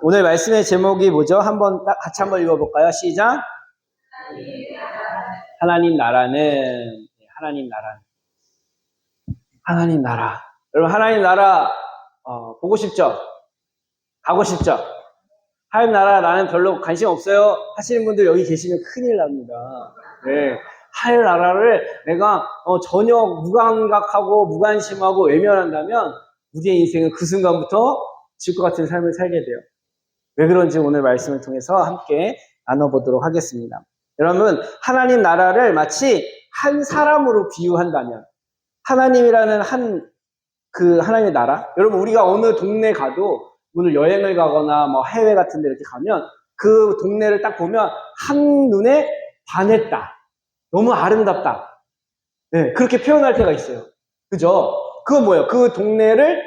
오늘 말씀의 제목이 뭐죠? 같이 한번 읽어볼까요? 시작. 하나님 나라는 하나님 나라. 여러분 하나님 나라 보고 싶죠? 가고 싶죠? 하나님 나라 나는 별로 관심 없어요 하시는 분들 여기 계시면 큰일 납니다. 네. 하나님 나라를 내가 전혀 무감각하고 무관심하고 외면한다면 우리의 인생은 그 순간부터 지옥 같은 삶을 살게 돼요. 왜 그런지 오늘 말씀을 통해서 함께 나눠보도록 하겠습니다. 여러분 하나님 나라를 마치 한 사람으로 비유한다면 하나님이라는 하나님의 나라, 여러분 우리가 어느 동네 가도 오늘 여행을 가거나 뭐 해외 같은 데 이렇게 가면 그 동네를 딱 보면 한눈에 반했다, 너무 아름답다, 네, 그렇게 표현할 때가 있어요. 그죠? 그건 뭐예요? 그 동네를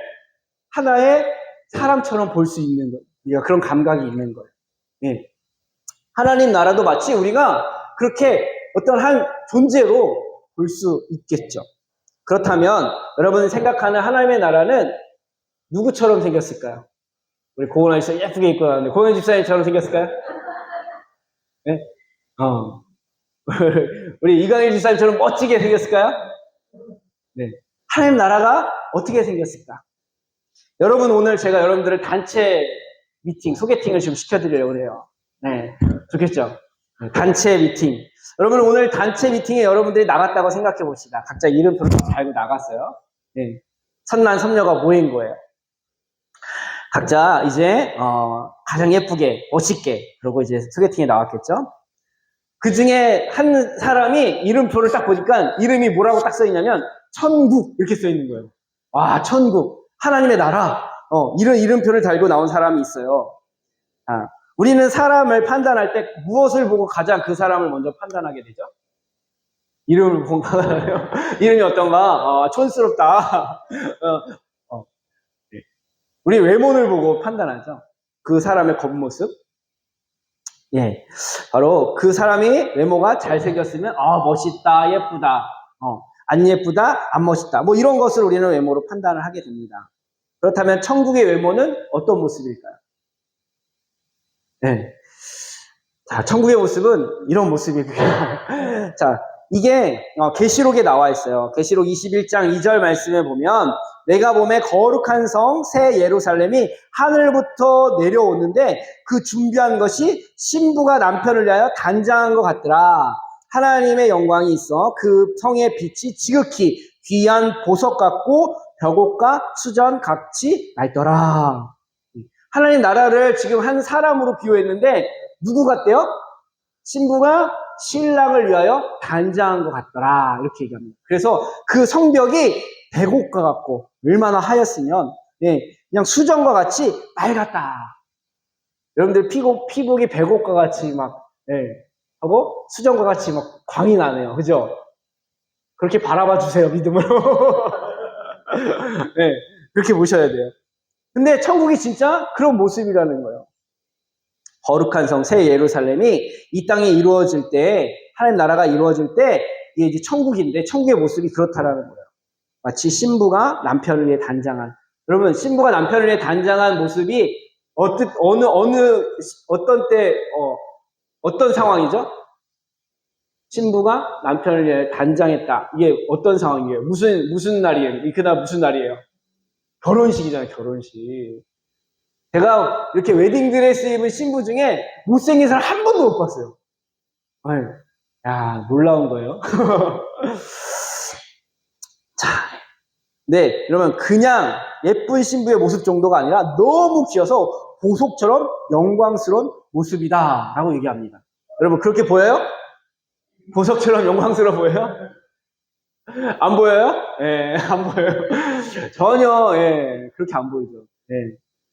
하나의 사람처럼 볼 수 있는 거예요. 우리가 그런 감각이 있는 거예요. 네. 하나님 나라도 마치 우리가 그렇게 어떤 한 존재로 볼 수 있겠죠. 그렇다면 여러분이 생각하는 하나님의 나라는 누구처럼 생겼을까요? 우리 고은아 집사 예쁘게 입고 나왔는데 고은아 집사님처럼 생겼을까요? 네? 우리 이강일 집사님처럼 멋지게 생겼을까요? 네. 하나님 나라가 어떻게 생겼을까? 여러분 오늘 제가 여러분들을 단체 미팅, 소개팅을 지금 시켜드리려고 해요. 네, 좋겠죠? 단체 미팅. 여러분 오늘 단체 미팅에 여러분들이 나갔다고 생각해 봅시다. 각자 이름표를 달고 나갔어요. 네. 선남 선녀가 모인 거예요. 각자 이제 가장 예쁘게 멋있게 그러고 이제 소개팅에 나왔겠죠. 그 중에 한 사람이 이름표를 딱 보니까 이름이 뭐라고 딱 써 있냐면 천국 이렇게 써 있는 거예요. 와, 천국, 하나님의 나라, 이런 이름표를 달고 나온 사람이 있어요. 우리는 사람을 판단할 때 무엇을 보고 가장 그 사람을 먼저 판단하게 되죠? 이름을 보고 판단해요. 이름이 어떤가? 촌스럽다. 우리 외모를 보고 판단하죠. 그 사람의 겉모습. 예, 바로 그 사람이 외모가 잘생겼으면 멋있다, 예쁘다, 안 예쁘다, 안 멋있다, 뭐 이런 것을 우리는 외모로 판단을 하게 됩니다. 그렇다면 천국의 외모는 어떤 모습일까요? 네. 자, 천국의 모습은 이런 모습이고요. 자, 이게 계시록에 나와 있어요. 계시록 21장 2절 말씀에 보면 내가 봄에 거룩한 성 새 예루살렘이 하늘부터 내려오는데 그 준비한 것이 신부가 남편을 위하여 단장한 것 같더라. 하나님의 영광이 있어 그 성의 빛이 지극히 귀한 보석 같고 벽옥과 수전 같이 맑더라. 하나님 나라를 지금 한 사람으로 비유했는데 누구 같대요? 신부가 신랑을 위하여 단장한 것 같더라 이렇게 얘기합니다. 그래서 그 성벽이 백옥과 같고 얼마나 하였으면 그냥 수정과 같이 맑았다. 여러분들 피복이 백옥과 같이 막 하고 수정과 같이 막 광이 나네요. 그죠? 그렇게 바라봐 주세요. 믿음으로. 네, 그렇게 보셔야 돼요. 근데 천국이 진짜 그런 모습이라는 거예요. 거룩한 성 새 예루살렘이 이 땅에 이루어질 때, 하나님 나라가 이루어질 때 이게 이제 천국인데 천국의 모습이 그렇다라는 거예요. 마치 신부가 남편을 위해 단장한, 여러분 신부가 남편을 위해 단장한 모습이 어떤 때 어떤 상황이죠? 신부가 남편을 위해 단장했다. 이게 어떤 상황이에요? 무슨 날이에요? 그날 무슨 날이에요? 결혼식이잖아요. 결혼식. 제가 이렇게 웨딩드레스 입은 신부 중에 못생긴 사람 한 번도 못 봤어요. 야, 놀라운 거예요. 자, 네, 그러면 그냥 예쁜 신부의 모습 정도가 아니라 너무 귀여서 보석처럼 영광스러운 모습이다 라고 얘기합니다. 여러분 그렇게 보여요? 보석처럼 영광스러워 보여요? 안 보여요? 예, 안 보여요. 전혀 그렇게 안 보이죠.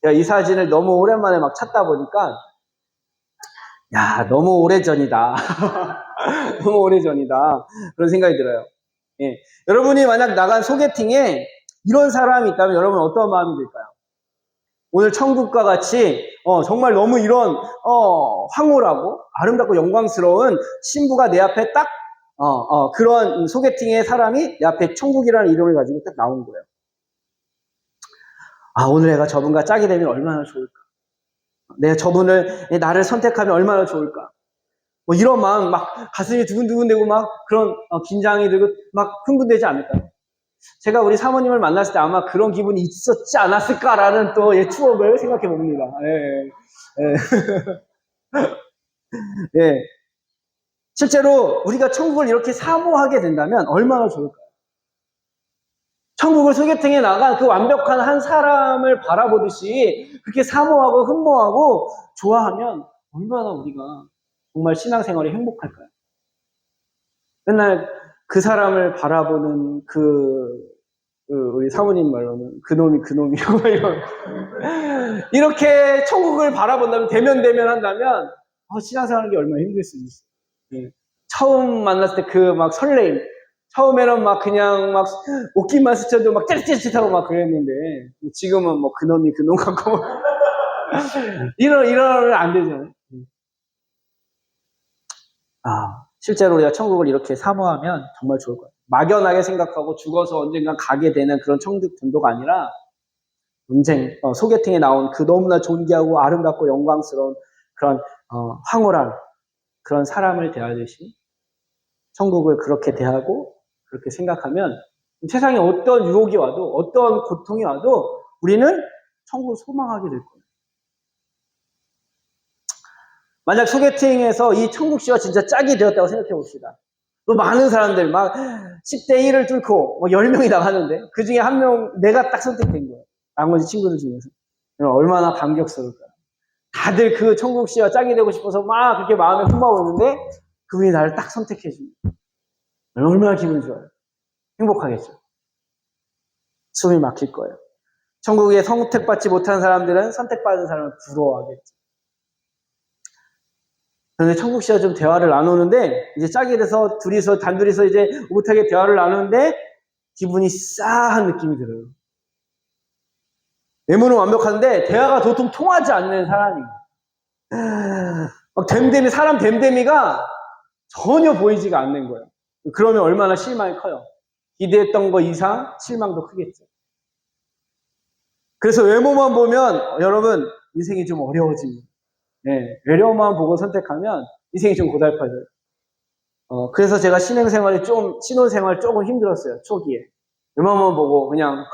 제가 이 사진을 너무 오랜만에 막 찾다 보니까 야, 너무 오래전이다. 너무 오래전이다. 그런 생각이 들어요. 여러분이 만약 나간 소개팅에 이런 사람이 있다면 여러분 어떤 마음이 들까요? 오늘 천국과 같이 정말 너무 이런 황홀하고 아름답고 영광스러운 신부가 내 앞에 딱 그런 소개팅의 사람이 내 앞에 천국이라는 이름을 가지고 딱 나온 거예요. 오늘 내가 저분과 짝이 되면 얼마나 좋을까? 내가 저분을, 나를 선택하면 얼마나 좋을까? 뭐 이런 마음, 막 가슴이 두근두근되고 막 그런 긴장이 들고 막 흥분되지 않을까요? 제가 우리 사모님을 만났을 때 아마 그런 기분이 있었지 않았을까라는 또 추억을 생각해 봅니다. 예. 실제로 우리가 천국을 이렇게 사모하게 된다면 얼마나 좋을까요? 천국을 소개팅에 나간 그 완벽한 한 사람을 바라보듯이 그렇게 사모하고 흠모하고 좋아하면 얼마나 우리가 정말 신앙생활이 행복할까요? 맨날 그 사람을 바라보는 우리 사모님 말로는 그놈이 이렇게 천국을 바라본다면 대면 한다면 신앙생활하는 게 얼마나 힘들 수 있어요. 예. 처음 만났을 때 그 막 설레임, 처음에는 막 그냥 막 옷깃만 스쳐도 막 찌릿찌릿하고 막 그랬는데 지금은 뭐 그놈이 그놈 같고 이러면 안 되잖아요. 실제로 우리가 천국을 이렇게 사모하면 정말 좋을 것 같아요. 막연하게 생각하고 죽어서 언젠가 가게 되는 그런 천국 정도가 아니라 소개팅에 나온 그 너무나 존귀하고 아름답고 영광스러운 그런 황홀한 그런 사람을 대하듯이 천국을 그렇게 대하고 그렇게 생각하면 세상에 어떤 유혹이 와도 어떤 고통이 와도 우리는 천국을 소망하게 될 거예요. 만약 소개팅에서 이 천국 씨와 진짜 짝이 되었다고 생각해 봅시다. 또 많은 사람들 막 10대 1을 뚫고 10명이 나가는데 그 중에 한 명 내가 딱 선택된 거예요. 나머지 친구들 중에서. 얼마나 감격스러울까요? 다들 그 천국 씨와 짝이 되고 싶어서 막 그렇게 마음에 흠모하고 있는데 그분이 나를 딱 선택해 줍니다. 얼마나 기분이 좋아요. 행복하겠죠. 숨이 막힐 거예요. 천국에 선택받지 못한 사람들은 선택받은 사람을 부러워하겠죠. 그런데 천국 씨와 좀 대화를 나누는데 이제 짝이 돼서 단둘이서 이제 오붓하게 대화를 나누는데 기분이 싸한 느낌이 들어요. 외모는 완벽한데 대화가 도통 통하지 않는 사람이 막 사람 댐댐이가 전혀 보이지가 않는 거예요. 그러면 얼마나 실망이 커요. 기대했던 거 이상 실망도 크겠죠. 그래서 외모만 보면 여러분 인생이 좀 어려워집니다. 외모만 보고 선택하면 인생이 좀 고달파져요. 그래서 제가 신혼생활 조금 힘들었어요. 초기에. 외모만 보고 그냥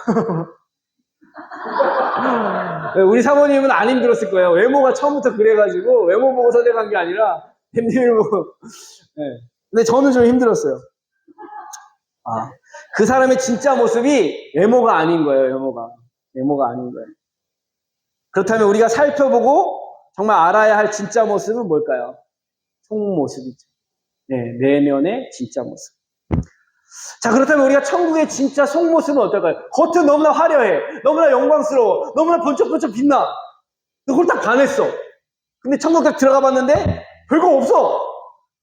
우리 사모님은 안 힘들었을 거예요. 외모가 처음부터 그래가지고 외모 보고 선택한 게 아니라 댐댐을 보고. 근데 저는 좀 힘들었어요. 그 사람의 진짜 모습이 외모가 아닌 거예요. 외모가 아닌 거예요. 그렇다면 우리가 살펴보고 정말 알아야 할 진짜 모습은 뭘까요? 속모습이죠. 내면의 진짜 모습. 자, 그렇다면 우리가 천국의 진짜 속모습은 어떨까요? 겉은 너무나 화려해. 너무나 영광스러워. 너무나 번쩍번쩍 빛나. 그걸 딱 반했어. 근데 천국 딱 들어가 봤는데 별거 없어.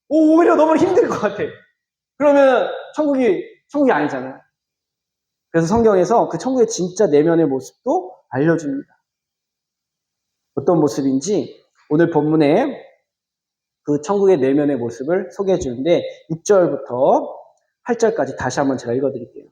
오히려 너무 힘들 것 같아. 그러면 천국이 아니잖아요. 그래서 성경에서 그 천국의 진짜 내면의 모습도 알려줍니다. 어떤 모습인지 오늘 본문에 그 천국의 내면의 모습을 소개해 주는데 6절부터 8절까지 다시 한번 제가 읽어드릴게요.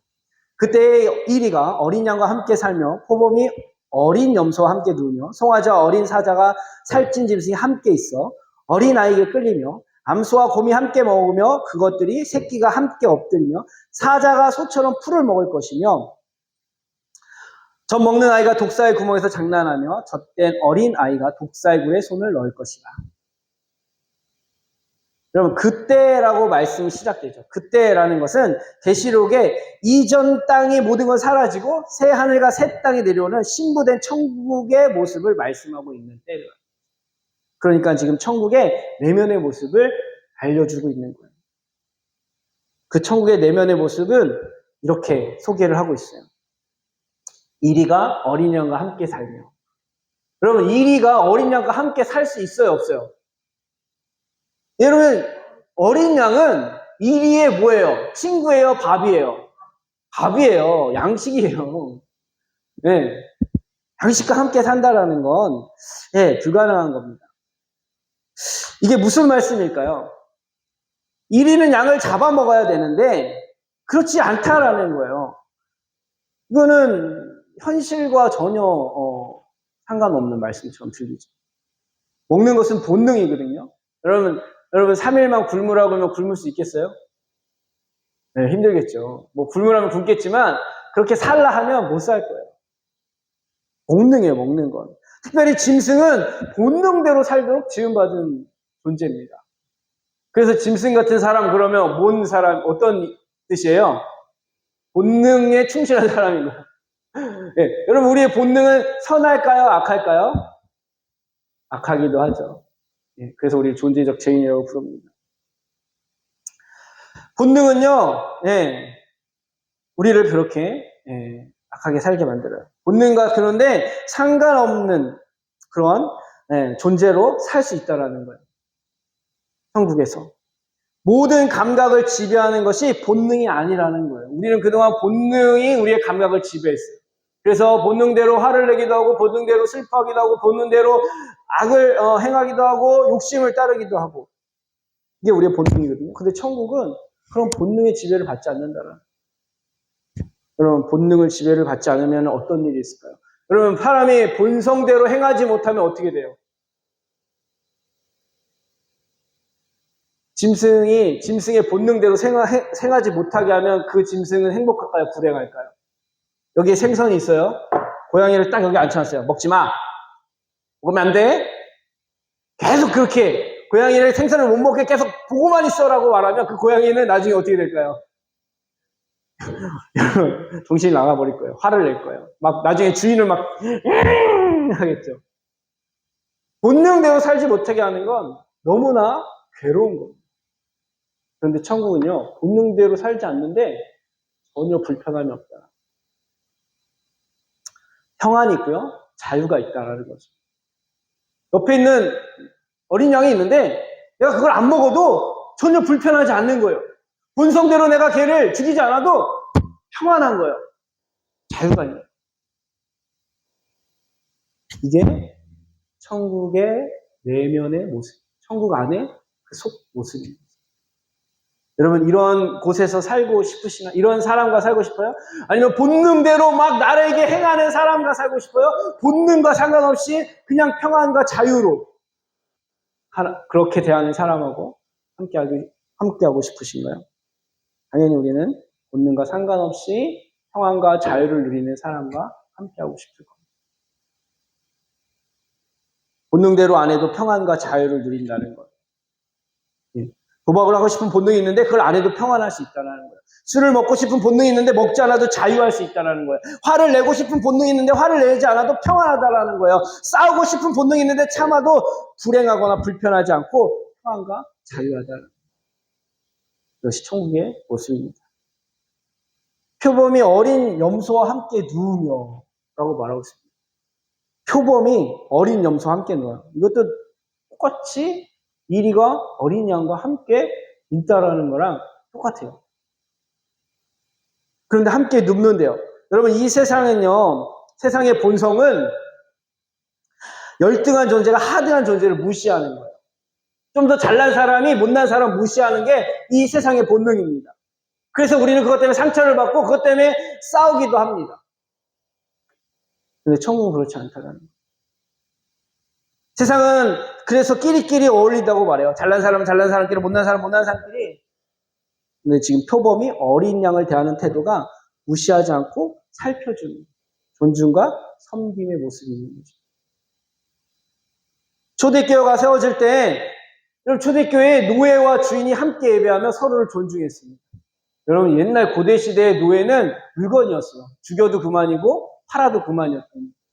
그때 이리가 어린 양과 함께 살며 포범이 어린 염소와 함께 누우며 송아지와 어린 사자가 살찐 짐승이 함께 있어 어린 아이에게 끌리며 암소와 곰이 함께 먹으며 그것들이 새끼가 함께 엎드리며 사자가 소처럼 풀을 먹을 것이며 젖 먹는 아이가 독사의 구멍에서 장난하며 젖된 어린 아이가 독사의 굴에 손을 넣을 것이다. 여러분 그때라고 말씀이 시작되죠. 그때라는 것은 계시록에 이전 땅의 모든 건 사라지고 새 하늘과 새 땅이 내려오는 신부된 천국의 모습을 말씀하고 있는 때예요. 그러니까 지금 천국의 내면의 모습을 알려주고 있는 거예요. 그 천국의 내면의 모습은 이렇게 소개를 하고 있어요. 이리가 어린 양과 함께 살며. 여러분 이리가 어린 양과 함께 살 수 있어요 없어요? 여러분 어린 양은 이리의 뭐예요? 친구예요? 밥이에요? 밥이에요. 양식이에요. 양식과 함께 산다라는 건 불가능한 겁니다. 이게 무슨 말씀일까요? 이리는 양을 잡아먹어야 되는데 그렇지 않다라는 거예요. 이거는 현실과 전혀 상관없는 말씀처럼 들리죠. 먹는 것은 본능이거든요. 여러분 3일만 굶으라고 하면 굶을 수 있겠어요? 네, 힘들겠죠. 뭐 굶으라면 굶겠지만 그렇게 살라 하면 못 살 거예요. 본능이에요, 먹는 건. 특별히 짐승은 본능대로 살도록 지음받은 존재입니다. 그래서 짐승 같은 사람 그러면 뭔 사람, 어떤 뜻이에요? 본능에 충실한 사람인 거예요. 네, 여러분 우리의 본능은 선할까요? 악할까요? 악하기도 하죠. 네, 그래서 우리 존재적 죄인이라고 부릅니다. 본능은요, 네, 우리를 그렇게 악하게 살게 만들어요. 본능과 그런데 상관없는 그런 존재로 살 수 있다는 거예요. 천국에서. 모든 감각을 지배하는 것이 본능이 아니라는 거예요. 우리는 그동안 본능이 우리의 감각을 지배했어요. 그래서 본능대로 화를 내기도 하고 본능대로 슬퍼하기도 하고 본능대로 악을 행하기도 하고 욕심을 따르기도 하고 이게 우리의 본능이거든요. 근데 천국은 그런 본능의 지배를 받지 않는다는. 여러분 본능을 지배를 받지 않으면 어떤 일이 있을까요? 여러분 사람이 본성대로 행하지 못하면 어떻게 돼요? 짐승의 본능대로 생하지 못하게 하면 그 짐승은 행복할까요? 불행할까요? 여기에 생선이 있어요. 고양이를 딱 여기 앉혀놨어요. 먹지 마. 먹으면 안 돼. 계속 그렇게 고양이를 생선을 못 먹게 계속 보고만 있어라고 말하면 그 고양이는 나중에 어떻게 될까요? 여러분 정신이 나가버릴 거예요. 화를 낼 거예요. 막 나중에 주인을 막 하겠죠. 본능대로 살지 못하게 하는 건 너무나 괴로운 겁니다. 그런데 천국은요, 본능대로 살지 않는데 전혀 불편함이 없다. 평안이 있고요, 자유가 있다라는 거죠. 옆에 있는 어린 양이 있는데 내가 그걸 안 먹어도 전혀 불편하지 않는 거예요. 본성대로 내가 걔를 죽이지 않아도 평안한 거예요. 자유가 있는 거예요. 이게 천국의 내면의 모습, 천국 안에 그 속 모습입니다. 여러분 이런 곳에서 살고 싶으시나? 이런 사람과 살고 싶어요? 아니면 본능대로 막 나에게 행하는 사람과 살고 싶어요? 본능과 상관없이 그냥 평안과 자유로 그렇게 대하는 사람하고 함께하고 싶으신가요? 당연히 우리는 본능과 상관없이 평안과 자유를 누리는 사람과 함께하고 싶을 겁니다. 본능대로 안 해도 평안과 자유를 누린다는 것. 도박을 하고 싶은 본능이 있는데 그걸 안 해도 평안할 수 있다는 거예요. 술을 먹고 싶은 본능이 있는데 먹지 않아도 자유할 수 있다는 거예요. 화를 내고 싶은 본능이 있는데 화를 내지 않아도 평안하다는 거예요. 싸우고 싶은 본능이 있는데 참아도 불행하거나 불편하지 않고 평안과 자유하다는 것이 천국의 모습입니다. 표범이 어린 염소와 함께 누우며 라고 말하고 있습니다. 표범이 어린 염소와 함께 누워요. 이것도 똑같이 이리가 어린 양과 함께 있다라는 거랑 똑같아요. 그런데 함께 눕는데요. 여러분 이 세상은요. 세상의 본성은 열등한 존재가 하등한 존재를 무시하는 거예요. 좀 더 잘난 사람이 못난 사람 무시하는 게 이 세상의 본능입니다. 그래서 우리는 그것 때문에 상처를 받고 그것 때문에 싸우기도 합니다. 근데 천국은 그렇지 않다는 거예요. 세상은 그래서 끼리끼리 어울린다고 말해요. 잘난 사람은 잘난 사람끼리, 못난 사람은 못난 사람끼리. 근데 지금 표범이 어린 양을 대하는 태도가 무시하지 않고 살펴주는 존중과 섬김의 모습이 있는 거죠. 초대교회가 세워질 때 초대교회의 노예와 주인이 함께 예배하며 서로를 존중했습니다. 여러분 옛날 고대시대의 노예는 물건이었어요. 죽여도 그만이고 팔아도 그만이었던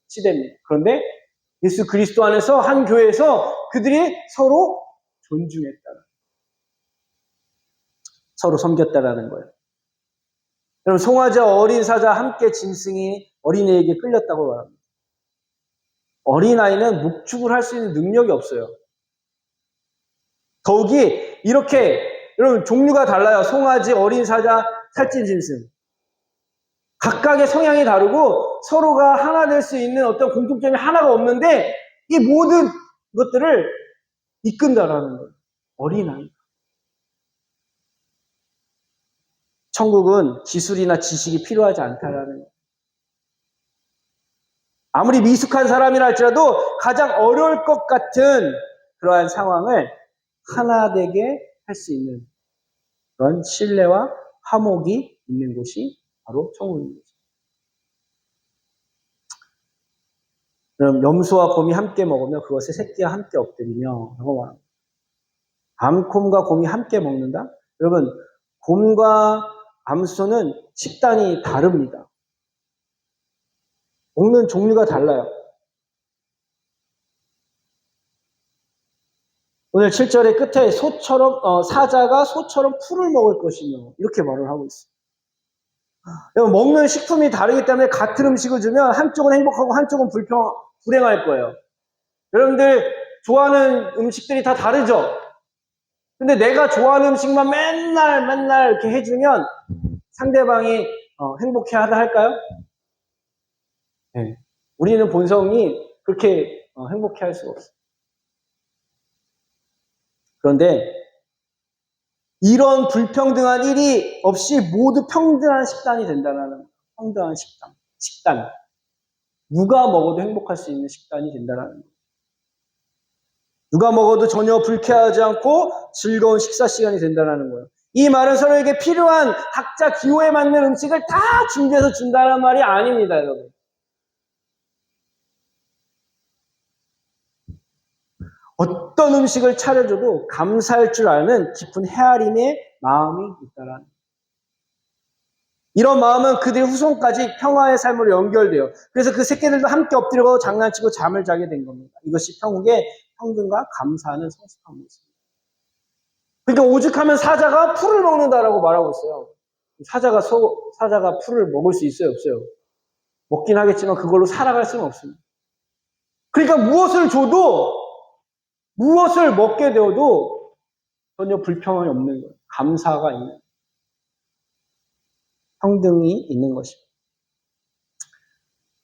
시대입니다. 그런데 예수 그리스도 안에서 한 교회에서 그들이 서로 존중했다는, 서로 섬겼다라는 거예요. 여러분 송아지와 어린 사자 함께 짐승이 어린애에게 끌렸다고 말합니다. 어린아이는 목축을 할 수 있는 능력이 없어요. 더욱이 이렇게 여러분 종류가 달라요. 송아지, 어린 사자, 살찐 짐승. 각각의 성향이 다르고 서로가 하나 될 수 있는 어떤 공통점이 하나가 없는데 이 모든 것들을 이끈다라는 거예요. 어린아이. 천국은 기술이나 지식이 필요하지 않다라는 거예요. 아무리 미숙한 사람이라 할지라도 가장 어려울 것 같은 그러한 상황을 하나 되게 할 수 있는 그런 신뢰와 화목이 있는 곳이 바로 천국입니다. 그럼 염소와 곰이 함께 먹으며 그것의 새끼와 함께 엎드리며 라고 말합니다. 암곰과 곰이 함께 먹는다? 여러분, 곰과 암소는 식단이 다릅니다. 먹는 종류가 달라요. 오늘 7절의 끝에 사자가 소처럼 풀을 먹을 것이며 이렇게 말을 하고 있어요. 먹는 식품이 다르기 때문에 같은 음식을 주면 한쪽은 행복하고 한쪽은 불행할 거예요. 여러분들 좋아하는 음식들이 다 다르죠? 근데 내가 좋아하는 음식만 맨날 이렇게 해주면 상대방이 행복해하다 할까요? 네. 우리는 본성이 그렇게 행복해할 수가 없어요. 그런데 이런 불평등한 일이 없이 모두 평등한 식단이 된다는 평등한 식단. 누가 먹어도 행복할 수 있는 식단이 된다는 거예요. 누가 먹어도 전혀 불쾌하지 않고 즐거운 식사 시간이 된다는 거예요. 이 말은 서로에게 필요한 각자 기호에 맞는 음식을 다 준비해서 준다는 말이 아닙니다, 여러분. 어떤 음식을 차려줘도 감사할 줄 아는 깊은 헤아림의 마음이 있다라는 거예요. 이런 마음은 그들의 후손까지 평화의 삶으로 연결돼요. 그래서 그 새끼들도 함께 엎드리고 장난치고 잠을 자게 된 겁니다. 이것이 천국의 평등과 감사하는 성숙한 모습입니다. 그러니까 오죽하면 사자가 풀을 먹는다라고 말하고 있어요. 사자가 풀을 먹을 수 있어요, 없어요? 먹긴 하겠지만 그걸로 살아갈 수는 없습니다. 그러니까 무엇을 줘도 무엇을 먹게 되어도 전혀 불평이 없는 거예요. 감사가 있는 평등이 있는 것입니다.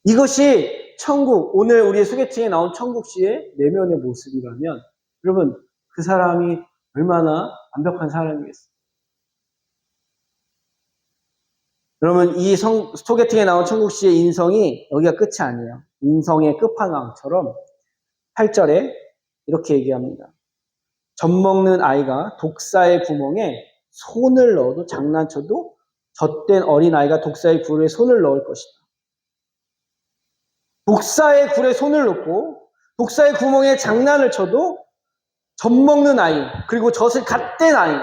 이것이 천국, 오늘 우리의 소개팅에 나온 천국시의 내면의 모습이라면 여러분 그 사람이 얼마나 완벽한 사람이겠어요. 여러분 이 소개팅에 나온 천국시의 인성이 여기가 끝이 아니에요. 인성의 끝판왕처럼 8절에 이렇게 얘기합니다. 젖먹는 아이가 독사의 구멍에 손을 넣어도 장난쳐도 젖된 어린아이가 독사의 굴에 손을 넣을 것이다. 독사의 굴에 손을 넣고 독사의 구멍에 장난을 쳐도 젖먹는 아이 그리고 젖을 갓댄 아이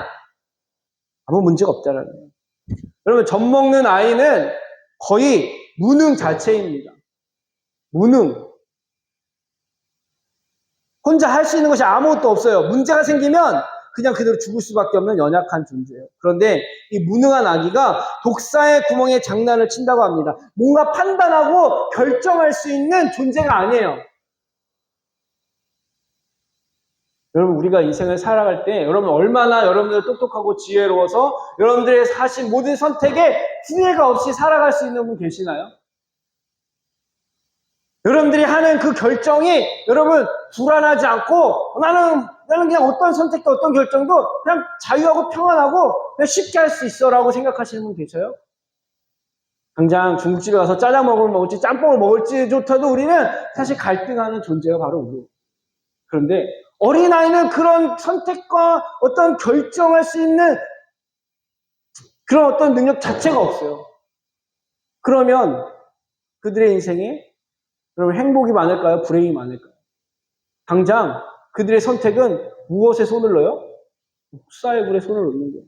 아무 문제가 없다라는 거예요. 여러분 젖먹는 아이는 거의 무능 자체입니다. 무능. 혼자 할 수 있는 것이 아무것도 없어요. 문제가 생기면 그냥 그대로 죽을 수밖에 없는 연약한 존재예요. 그런데 이 무능한 아기가 독사의 구멍에 장난을 친다고 합니다. 뭔가 판단하고 결정할 수 있는 존재가 아니에요. 여러분 우리가 인생을 살아갈 때 여러분 얼마나 여러분들 똑똑하고 지혜로워서 여러분들의 하신 모든 선택에 후회가 없이 살아갈 수 있는 분 계시나요? 여러분들이 하는 그 결정이 여러분 불안하지 않고 나는 그냥 어떤 선택도 어떤 결정도 그냥 자유하고 평안하고 그냥 쉽게 할 수 있어라고 생각하시는 분 계셔요? 당장 중국집에 가서 짜장면을 먹을지 짬뽕을 먹을지조차도 우리는 사실 갈등하는 존재가 바로 우리. 그런데 어린아이는 그런 선택과 어떤 결정할 수 있는 그런 어떤 능력 자체가 없어요. 그러면 그들의 인생에 여러분 행복이 많을까요? 불행이 많을까요? 당장 그들의 선택은 무엇에 손을 넣어요? 독사의 굴에 손을 놓는 거예요.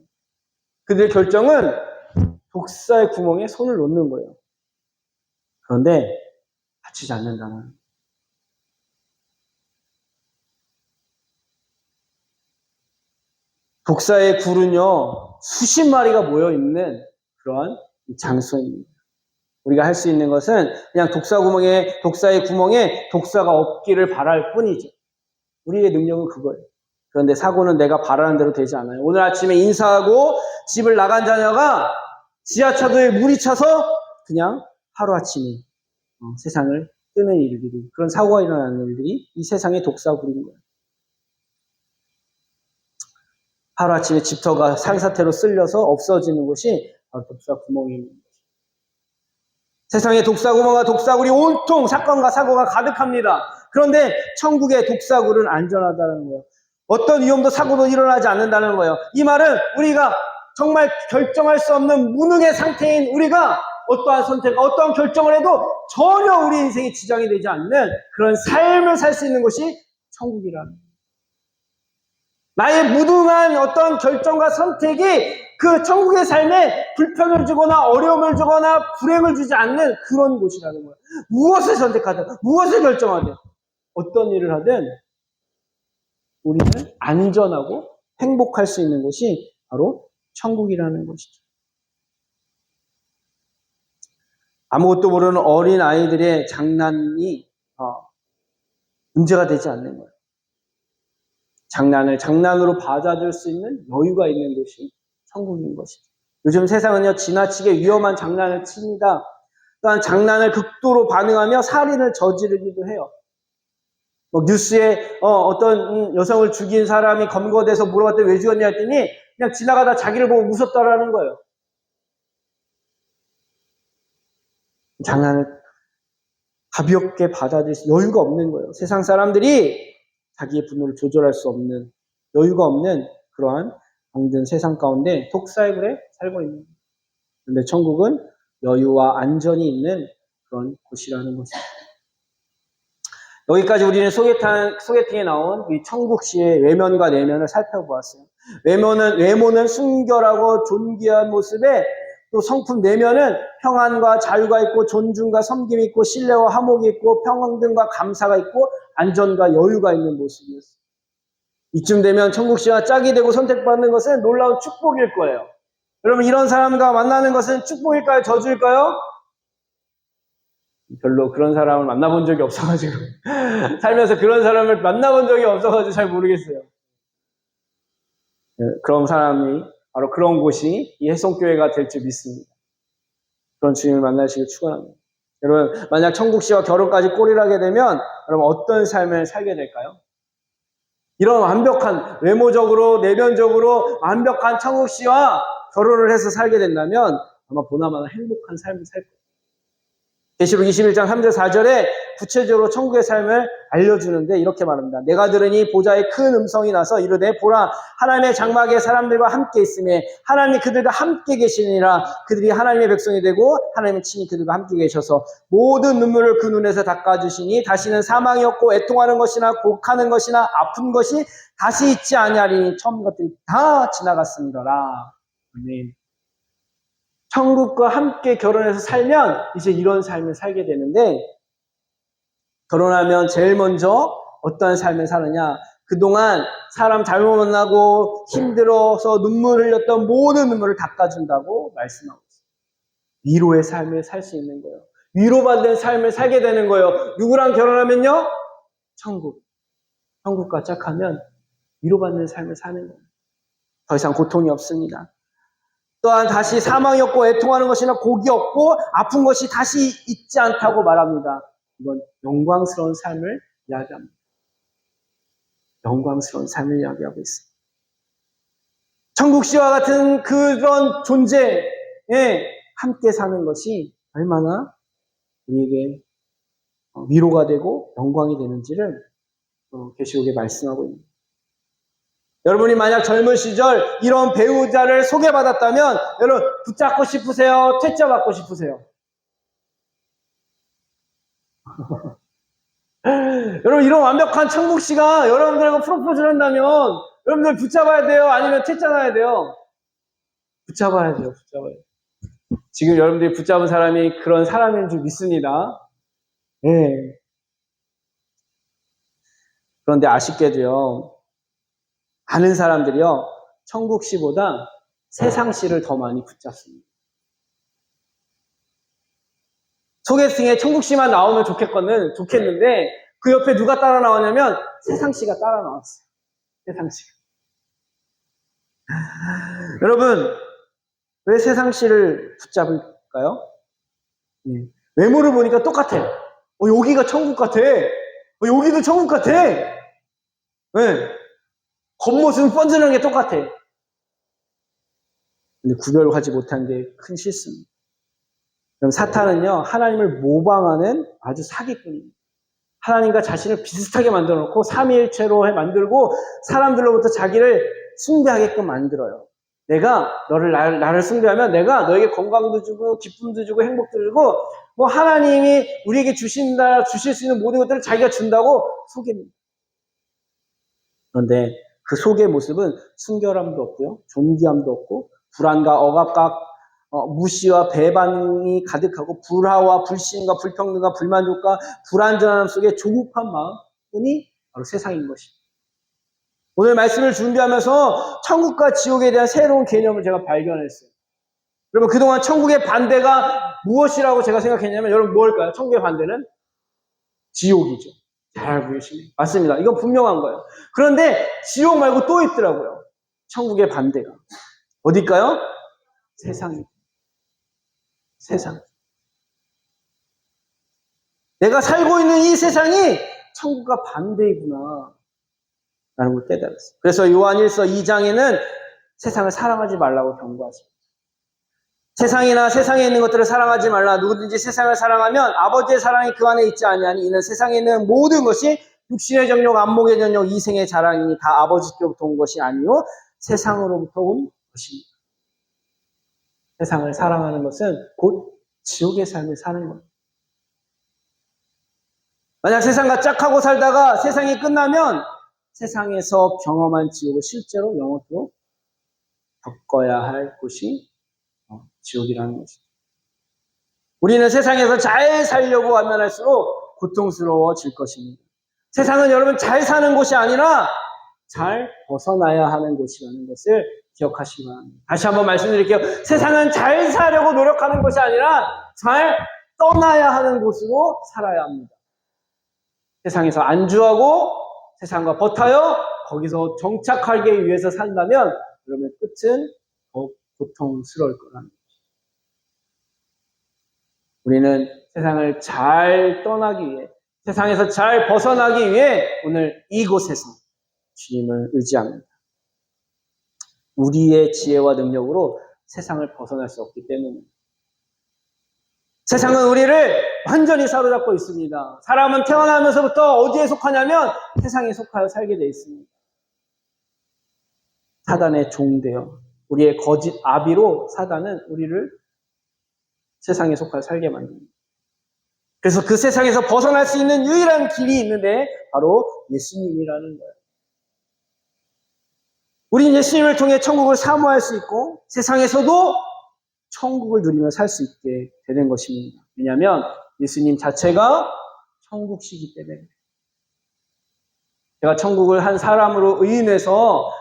그들의 결정은 독사의 구멍에 손을 놓는 거예요. 그런데 다치지 않는다는. 독사의 굴은요 수십 마리가 모여있는 그러한 장소입니다. 우리가 할 수 있는 것은 그냥 독사의 구멍에 독사가 없기를 바랄 뿐이죠. 우리의 능력은 그거예요. 그런데 사고는 내가 바라는 대로 되지 않아요. 오늘 아침에 인사하고 집을 나간 자녀가 지하차도에 물이 차서 그냥 하루아침에 세상을 뜨는 일들이, 그런 사고가 일어나는 일들이 이 세상의 독사굴인 거예요. 하루아침에 집터가 산사태로 쓸려서 없어지는 것이 바로 독사 구멍입니다. 세상에 독사구멍과 독사굴이 온통 사건과 사고가 가득합니다. 그런데 천국의 독사굴은 안전하다는 거예요. 어떤 위험도 사고도 일어나지 않는다는 거예요. 이 말은 우리가 정말 결정할 수 없는 무능의 상태인 우리가 어떠한 선택, 어떠한 결정을 해도 전혀 우리 인생이 지장이 되지 않는 그런 삶을 살 수 있는 곳이 천국이라는 거예요. 나의 무능한 어떤 결정과 선택이 그 천국의 삶에 불편을 주거나 어려움을 주거나 불행을 주지 않는 그런 곳이라는 거예요. 무엇을 선택하든, 무엇을 결정하든, 어떤 일을 하든 우리는 안전하고 행복할 수 있는 곳이 바로 천국이라는 것이죠. 아무것도 모르는 어린 아이들의 장난이 문제가 되지 않는 거예요. 장난을 장난으로 받아줄 수 있는 여유가 있는 곳이 천국인 것이죠. 요즘 세상은요, 지나치게 위험한 장난을 칩니다. 또한 장난을 극도로 반응하며 살인을 저지르기도 해요. 뉴스에 어떤 여성을 죽인 사람이 검거돼서 물어봤더니 왜 죽였냐 했더니 그냥 지나가다 자기를 보고 웃었다라는 거예요. 장난을 가볍게 받아들일 여유가 없는 거예요. 세상 사람들이 자기의 분노를 조절할 수 없는, 여유가 없는 그러한 병든 세상 가운데 독사의 불에 살고 있는 거예요. 그런데 천국은 여유와 안전이 있는 그런 곳이라는 것입니다. 여기까지 우리는 소개팅에 나온 이 천국시의 외면과 내면을 살펴보았어요. 외모는 순결하고 존귀한 모습에 또 성품 내면은 평안과 자유가 있고 존중과 섬김이 있고 신뢰와 화목이 있고 평등과 감사가 있고 안전과 여유가 있는 모습이었어요. 이쯤 되면 천국시와 짝이 되고 선택받는 것은 놀라운 축복일 거예요. 여러분, 이런 사람과 만나는 것은 축복일까요? 저주일까요? 별로 그런 사람을 만나본 적이 없어가지고 살면서 그런 사람을 만나본 적이 없어가지고 잘 모르겠어요. 그런 사람이 바로 그런 곳이 이 해성교회가 될 줄 믿습니다. 그런 주님을 만나시길 축원합니다. 여러분, 만약 천국시와 결혼까지 꼴이라게 되면 여러분 어떤 삶을 살게 될까요? 이런 완벽한 외모적으로 내면적으로 완벽한 천국시와 결혼을 해서 살게 된다면 아마 보나마나 행복한 삶을 살 거예요. 계시록 21장 3절 4절에 구체적으로 천국의 삶을 알려주는데 이렇게 말합니다. 내가 들으니 보좌의 큰 음성이 나서 이르되 보라 하나님의 장막에 사람들과 함께 있으며 하나님이 그들과 함께 계시니라. 그들이 하나님의 백성이 되고 하나님의 친히 그들과 함께 계셔서 모든 눈물을 그 눈에서 닦아주시니 다시는 사망이 없고 애통하는 것이나 곡하는 것이나 아픈 것이 다시 있지 아니하리니 처음 것들이 다 지나갔으니라. 아멘. 천국과 함께 결혼해서 살면 이제 이런 삶을 살게 되는데, 결혼하면 제일 먼저 어떠한 삶을 사느냐? 그동안 사람 잘못 만나고 힘들어서 눈물 흘렸던 모든 눈물을 닦아준다고 말씀하고 있어요. 위로의 삶을 살 수 있는 거예요. 위로받는 삶을 살게 되는 거예요. 누구랑 결혼하면요? 천국과 짝하면 위로받는 삶을 사는 거예요. 더 이상 고통이 없습니다. 또한 다시 사망이 없고 애통하는 것이나 곡이 없고 아픈 것이 다시 있지 않다고 말합니다. 이건 영광스러운 삶을 이야기합니다. 영광스러운 삶을 이야기하고 있습니다. 천국시와 같은 그런 존재에 함께 사는 것이 얼마나 우리에게 위로가 되고 영광이 되는지를 계시록에 말씀하고 있습니다. 여러분이 만약 젊은 시절 이런 배우자를 소개받았다면 여러분 붙잡고 싶으세요? 퇴짜받고 싶으세요? 여러분 이런 완벽한 천국시가 여러분들하고 프로포즈를 한다면 여러분들 붙잡아야 돼요? 아니면 퇴짜놔야 돼요? 붙잡아야 돼요. 지금 여러분들이 붙잡은 사람이 그런 사람인 줄 믿습니다. 네. 그런데 아쉽게도요, 많은 사람들이요, 천국시보다 세상시를 더 많이 붙잡습니다. 소개팅에 천국시만 나오면 좋겠는데, 그 옆에 누가 따라 나왔냐면, 세상시가 따라 나왔어요. 세상시가. 여러분, 왜 세상시를 붙잡을까요? 외모를 보니까 똑같아. 여기가 천국 같아. 여기도 천국 같아. 겉모습은 뻔뻔한 게 똑같아. 근데 구별하지 못한 게 큰 실수입니다. 그럼 사탄은요, 하나님을 모방하는 아주 사기꾼입니다. 하나님과 자신을 비슷하게 만들어 놓고 삼위일체로 만들고 사람들로부터 자기를 숭배하게끔 만들어요. 내가 나를 숭배하면 내가 너에게 건강도 주고 기쁨도 주고 행복도 주고 뭐 하나님이 우리에게 주실 수 있는 모든 것들을 자기가 준다고 속입니다. 그런데 그 속의 모습은 순결함도 없고요, 존귀함도 없고 불안과 억압과 무시와 배반이 가득하고 불화와 불신과 불평등과 불만족과 불안전함 속에 조급한 마음이 바로 세상인 것입니다. 오늘 말씀을 준비하면서 천국과 지옥에 대한 새로운 개념을 제가 발견했어요. 여러분, 그동안 천국의 반대가 무엇이라고 제가 생각했냐면, 여러분 뭘까요? 천국의 반대는 지옥이죠. 잘 알고 계시네요. 맞습니다. 이건 분명한 거예요. 그런데 지옥 말고 또 있더라고요. 천국의 반대가. 어딜까요? 세상입니다. 세상. 내가 살고 있는 이 세상이 천국과 반대이구나 라는 걸 깨달았어요. 그래서 요한 1서 2장에는 세상을 사랑하지 말라고 경고하십니다. 세상이나 세상에 있는 것들을 사랑하지 말라. 누구든지 세상을 사랑하면 아버지의 사랑이 그 안에 있지 아니하니 이는 세상에 있는 모든 것이 육신의 정욕, 안목의 정욕, 이생의 자랑이니 다 아버지께로부터 온 것이 아니요 세상으로부터 온 것입니다. 세상을 사랑하는 것은 곧 지옥의 삶을 사는 겁니다. 만약 세상과 짝하고 살다가 세상이 끝나면 세상에서 경험한 지옥을 실제로 영원토록 겪어야 할 곳이 지옥이라는 것이죠. 우리는 세상에서 잘 살려고 하면 할수록 고통스러워질 것입니다. 세상은 여러분 잘 사는 곳이 아니라 잘 벗어나야 하는 곳이라는 것을 기억하시기 바랍니다. 다시 한번 말씀드릴게요. 세상은 잘 사려고 노력하는 것이 아니라 잘 떠나야 하는 곳으로 살아야 합니다. 세상에서 안주하고 세상과 버타여 거기서 정착하기 위해서 산다면 여러분의 끝은 더 고통스러울 거라는 거죠. 우리는 세상을 잘 떠나기 위해, 세상에서 잘 벗어나기 위해 오늘 이곳에서 주님을 의지합니다. 우리의 지혜와 능력으로 세상을 벗어날 수 없기 때문입니다. 세상은 우리를 완전히 사로잡고 있습니다. 사람은 태어나면서부터 어디에 속하냐면 세상에 속하여 살게 되어 있습니다. 사단의 종되어 우리의 거짓 아비로 사단은 우리를 세상에 속하여 살게 만듭니다. 그래서 그 세상에서 벗어날 수 있는 유일한 길이 있는데 바로 예수님이라는 거예요. 우리는 예수님을 통해 천국을 사모할 수 있고 세상에서도 천국을 누리며 살 수 있게 되는 것입니다. 왜냐하면 예수님 자체가 천국이기 때문에. 제가 천국을 한 사람으로 의인해서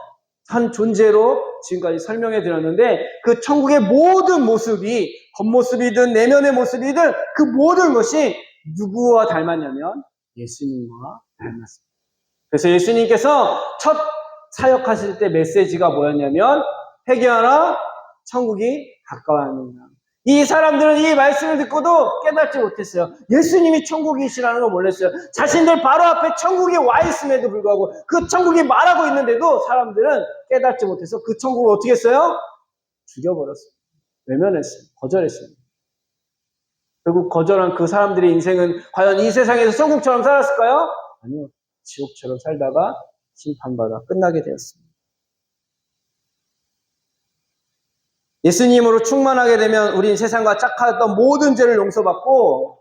한 존재로 지금까지 설명해 드렸는데 그 천국의 모든 모습이 겉모습이든 내면의 모습이든 그 모든 것이 누구와 닮았냐면 예수님과 닮았습니다. 그래서 예수님께서 첫 사역하실 때 메시지가 뭐였냐면 회개하라 천국이 가까워하는구나. 이 사람들은 이 말씀을 듣고도 깨닫지 못했어요. 예수님이 천국이시라는 걸 몰랐어요. 자신들 바로 앞에 천국이 와 있음에도 불구하고 그 천국이 말하고 있는데도 사람들은 깨닫지 못해서 그 천국을 어떻게 했어요? 죽여버렸어요. 외면했어요. 거절했어요. 결국 거절한 그 사람들의 인생은 과연 이 세상에서 천국처럼 살았을까요? 아니요. 지옥처럼 살다가 심판받아 끝나게 되었습니다. 예수님으로 충만하게 되면 우린 세상과 짝하였던 모든 죄를 용서받고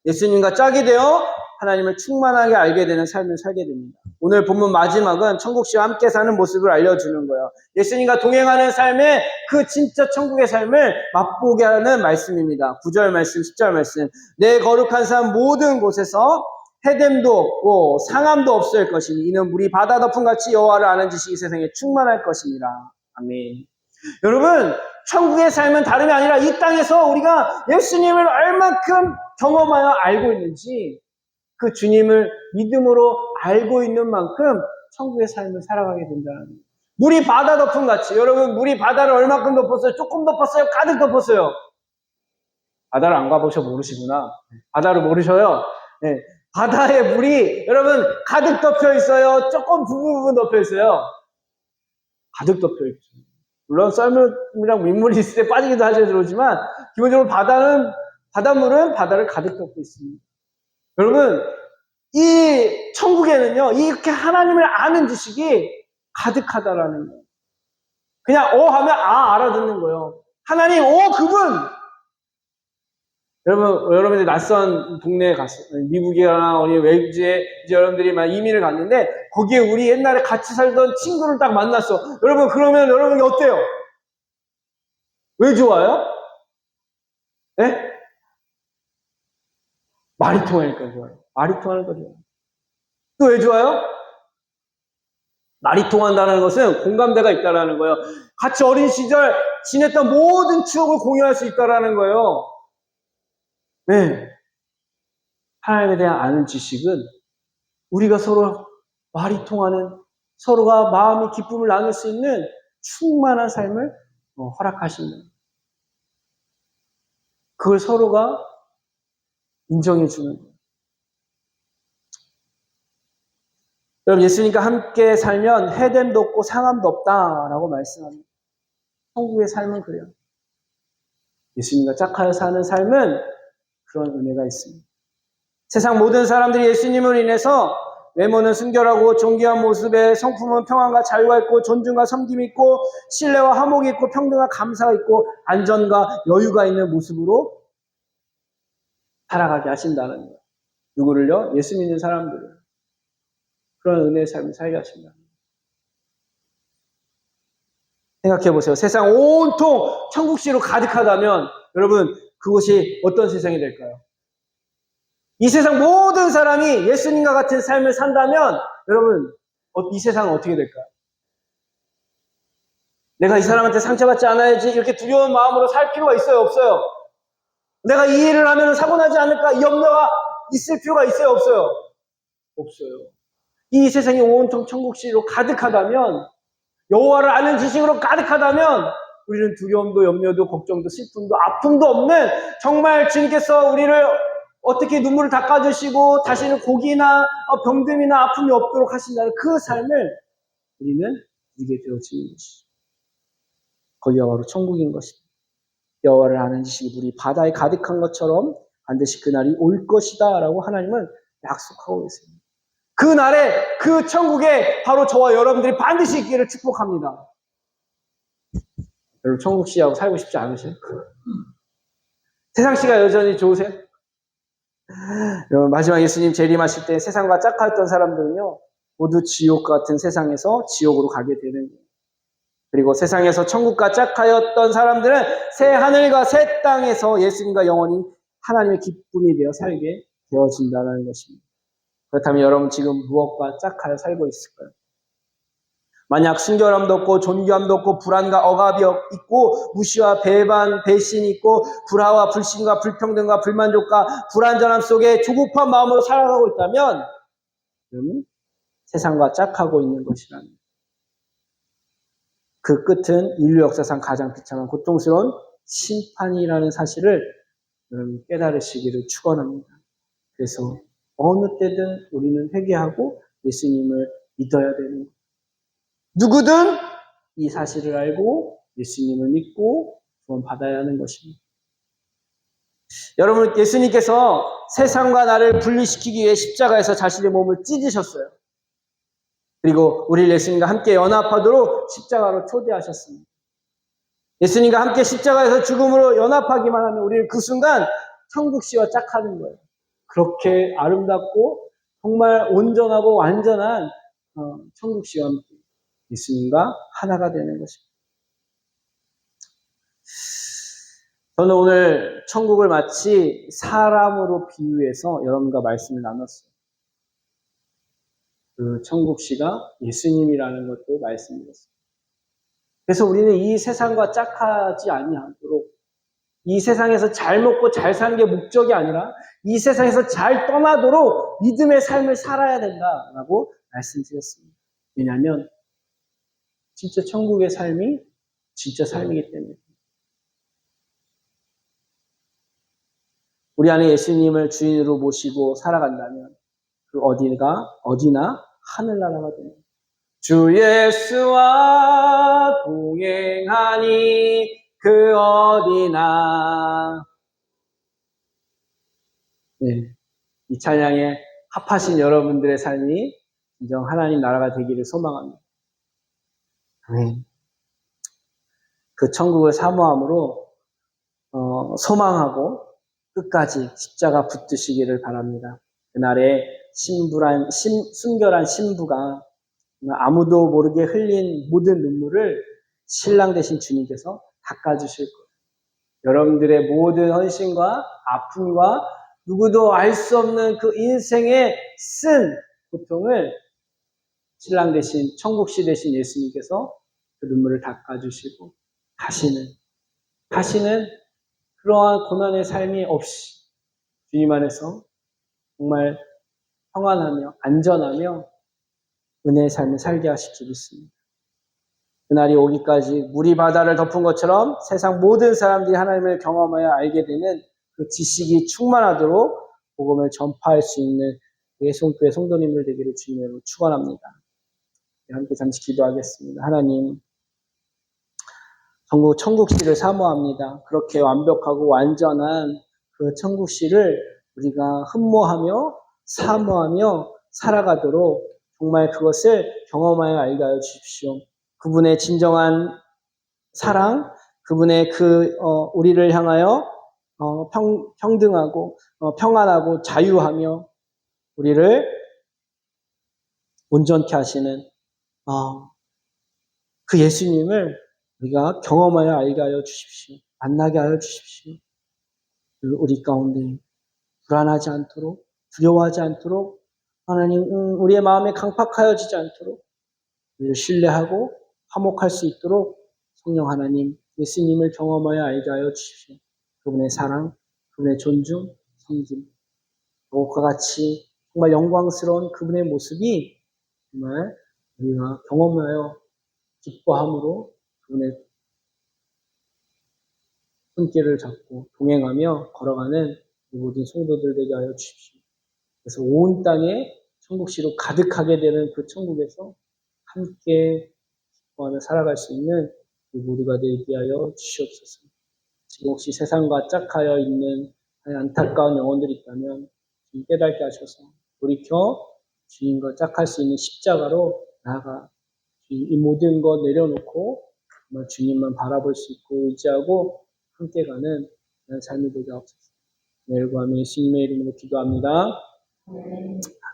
예수님과 짝이 되어 하나님을 충만하게 알게 되는 삶을 살게 됩니다. 오늘 본문 마지막은 천국시와 함께 사는 모습을 알려주는 거예요. 예수님과 동행하는 삶의 그 진짜 천국의 삶을 맛보게 하는 말씀입니다. 9절 말씀, 10절 말씀. 내 거룩한 삶 모든 곳에서 해됨도 없고 상함도 없을 것이니 이는 물이 바다 덮음같이 여호와를 아는 지식이 세상에 충만할 것입니다. 아멘. 여러분, 천국의 삶은 다름이 아니라 이 땅에서 우리가 예수님을 얼만큼 경험하여 알고 있는지 그 주님을 믿음으로 알고 있는 만큼 천국의 삶을 살아가게 된다는 거예요. 물이 바다 덮음같이, 여러분 물이 바다를 얼마큼 덮었어요? 조금 덮었어요? 가득 덮었어요? 바다를 안 가보셔 모르시구나. 바다를 모르셔요. 네. 바다에 물이 여러분 가득 덮여 있어요? 조금 부분 덮여 있어요? 가득 덮여 있죠. 물론 썰물이랑 민물이 있을 때 빠지기도 하죠, 들어오지만 기본적으로 바다는 바닷물은 바다를 가득 덮고 있습니다. 여러분, 이 천국에는요, 이렇게 하나님을 아는 지식이 가득하다라는 거예요. 그냥 하면 알아듣는 거예요. 하나님, 그분! 여러분들이 낯선 동네에 갔어요. 미국이나 어디 외지에 이제 여러분들이 막 이민을 갔는데, 거기에 우리 옛날에 같이 살던 친구를 딱 만났어. 여러분, 그러면 여러분이 어때요? 왜 좋아요? 네? 말이 통하니까 좋아요. 말이 통하니까 좋아요. 또 왜 좋아요? 말이 통한다는 것은 공감대가 있다라는 거예요. 같이 어린 시절 지냈던 모든 추억을 공유할 수 있다라는 거예요. 네. 하나님에 대한 아는 지식은 우리가 서로 말이 통하는, 서로가 마음의 기쁨을 나눌 수 있는 충만한 삶을 허락하신다. 그걸 서로가 인정해 주는 거예요. 여러분, 예수님과 함께 살면 해됨도 없고 상함도 없다라고 말씀합니다. 천국의 삶은 그래요. 예수님과 짝하여 사는 삶은 그런 은혜가 있습니다. 세상 모든 사람들이 예수님을 인해서 외모는 순결하고 존귀한 모습에 성품은 평안과 자유가 있고 존중과 섬김이 있고 신뢰와 화목이 있고 평등과 감사가 있고 안전과 여유가 있는 모습으로 살아가게 하신다는 거예요. 누구를요? 예수 믿는 사람들을. 그런 은혜의 삶을 살게 하신다. 생각해 보세요. 세상 온통 천국시로 가득하다면 여러분 그것이 어떤 세상이 될까요? 이 세상 모든 사람이 예수님과 같은 삶을 산다면 여러분 이 세상은 어떻게 될까요? 내가 이 사람한테 상처받지 않아야지 이렇게 두려운 마음으로 살 필요가 있어요? 없어요? 내가 이 일을 하면 사고 나지 않을까 이 염려가 있을 필요가 있어요? 없어요? 없어요. 이 세상이 온통 천국시로 가득하다면 여호와를 아는 지식으로 가득하다면 우리는 두려움도 염려도 걱정도 슬픔도 아픔도 없는 정말 주님께서 우리를 어떻게 눈물을 닦아주시고 다시는 고기나 병듦이나 아픔이 없도록 하신다는 그 삶을 우리는 누리게 되어지는 것이죠. 거기가 바로 천국인 것입니다. 여호와를 아는 지식이 우리 바다에 가득한 것처럼 반드시 그날이 올 것이다 라고 하나님은 약속하고 있습니다. 그 날에 그 천국에 바로 저와 여러분들이 반드시 있기를 축복합니다. 여러분 천국시하고 살고 싶지 않으세요? 세상시가 여전히 좋으세요? 여러분 마지막 예수님 재림하실 때 세상과 짝하였던 사람들은요 모두 지옥 같은 세상에서 지옥으로 가게 되는 거예요. 그리고 세상에서 천국과 짝하였던 사람들은 새 하늘과 새 땅에서 예수님과 영원히 하나님의 기쁨이 되어 살게 되어진다는 것입니다. 그렇다면 여러분 지금 무엇과 짝하여 살고 있을까요? 만약 순결함도 없고 존귀함도 없고 불안과 억압이 있고 무시와 배반, 배신이 있고 불화와 불신과 불평등과 불만족과 불안전함 속에 조급한 마음으로 살아가고 있다면 세상과 짝하고 있는 것이라는 그 끝은 인류 역사상 가장 비참한 고통스러운 심판이라는 사실을 여러분 깨달으시기를 축원합니다. 그래서 어느 때든 우리는 회개하고 예수님을 믿어야 되는 거예요. 누구든 이 사실을 알고 예수님을 믿고 구원받아야 하는 것입니다. 여러분 예수님께서 세상과 나를 분리시키기 위해 십자가에서 자신의 몸을 찢으셨어요. 그리고 우리 예수님과 함께 연합하도록 십자가로 초대하셨습니다. 예수님과 함께 십자가에서 죽음으로 연합하기만 하면 우리는 그 순간 천국시와 짝하는 거예요. 그렇게 아름답고 정말 온전하고 완전한 천국시와 함께 예수님과 하나가 되는 것입니다. 저는 오늘 천국을 마치 사람으로 비유해서 여러분과 말씀을 나눴어요. 그 천국시가 예수님이라는 것도 말씀드렸어요. 그래서 우리는 이 세상과 짝하지 아니하도록 이 세상에서 잘 먹고 잘 사는 게 목적이 아니라 이 세상에서 잘 떠나도록 믿음의 삶을 살아야 된다라고 말씀드렸습니다. 왜냐하면 진짜 천국의 삶이 진짜 삶이기 때문에 우리 안에 예수님을 주인으로 모시고 살아간다면 그 어디나 하늘나라가 됩니다. 주 예수와 동행하니 그 어디나 네, 이 찬양에 합하신 여러분들의 삶이 진정 하나님 나라가 되기를 소망합니다. 네. 그 천국을 사모함으로 소망하고 끝까지 십자가 붙드시기를 바랍니다. 그날에 순결한 신부가 아무도 모르게 흘린 모든 눈물을 신랑 되신 주님께서 닦아주실 거예요. 여러분들의 모든 헌신과 아픔과 누구도 알 수 없는 그 인생의 쓴 고통을 신랑 되신 천국시 되신 예수님께서 그 눈물을 닦아주시고 다시는 그러한 고난의 삶이 없이 주님 안에서 정말 평안하며 안전하며 은혜의 삶을 살게 하실 줄 믿습니다. 그날이 오기까지 물이 바다를 덮은 것처럼 세상 모든 사람들이 하나님을 경험하여 알게 되는 그 지식이 충만하도록 복음을 전파할 수 있는 예송교회 성도님들 되기를 주님으로 축원합니다. 함께 잠시 기도하겠습니다. 하나님, 천국시를 사모합니다. 그렇게 완벽하고 완전한 그 천국시를 우리가 흠모하며 사모하며 살아가도록 정말 그것을 경험하여 알게 하여 주십시오. 그분의 진정한 사랑, 그분의 우리를 향하여 평등하고 평안하고 자유하며 우리를 온전케 하시는 그 예수님을 우리가 경험하여 알게 하여 주십시오. 만나게 하여 주십시오. 우리 가운데 불안하지 않도록, 두려워하지 않도록, 하나님 우리의 마음에 강팍하여지지 않도록 우리를 신뢰하고 화목할 수 있도록 성령 하나님, 예수님을 경험하여 알게 하여 주십시오. 그분의 사랑, 그분의 존중, 섬김, 그것과 같이 정말 영광스러운 그분의 모습이 정말 우리가 경험하여 기뻐함으로 그분의 손길을 잡고 동행하며 걸어가는 모든 성도들 되게 하여 주십시오. 그래서 온 땅에 천국시로 가득하게 되는 그 천국에서 함께 기뻐하며 살아갈 수 있는 우리 모두가 되게 하여 주시옵소서. 지금 혹시 세상과 짝하여 있는 안타까운 영혼들이 있다면 깨닫게 하셔서 돌이켜 주님과 짝할 수 있는 십자가로 나아가 이 모든 것 내려놓고 정말 주님만 바라볼 수 있고 의지하고 함께 가는 삶이 되게 하옵소서. 내일 밤에 예수님의 이름으로 기도합니다.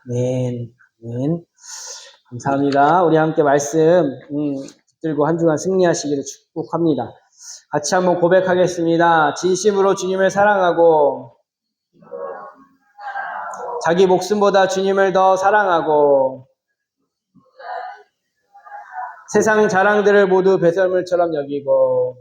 아멘. 아멘. 감사합니다. 우리 함께 말씀 붙들고 한 주간 승리하시기를 축복합니다. 같이 한번 고백하겠습니다. 진심으로 주님을 사랑하고 자기 목숨보다 주님을 더 사랑하고 세상 자랑들을 모두 배설물처럼 여기고